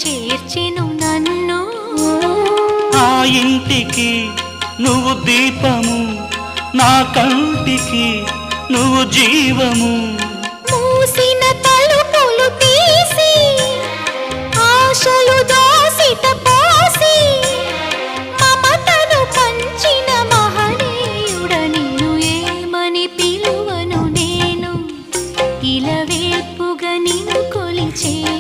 చేర్చెను నన్ను. ఆ ఇంటికి నువ్వు దీపము, నా కంటికి నువ్వు జీవము. మూసిన తలుపులు తీసి ఆశలు దోసిట పోసి మమతను పంచిన మహనీయుడ నిన్ను ఏమని పిలువను నేను, ఇలవేల్పుగా నిన్ను కొలిచేను.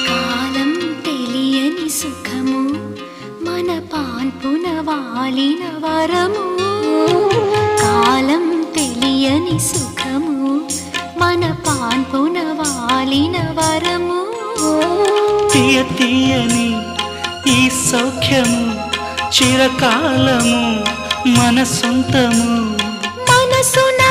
కాలం తెలియని సుఖము మన పాన్పున వాలిన వరము. కాలం తెలియని సుఖము మన పాన్పున వాలిన వరము. తీయ తీయని ఈ సౌఖ్యము చిరకాలము మన సొంతము. మనసున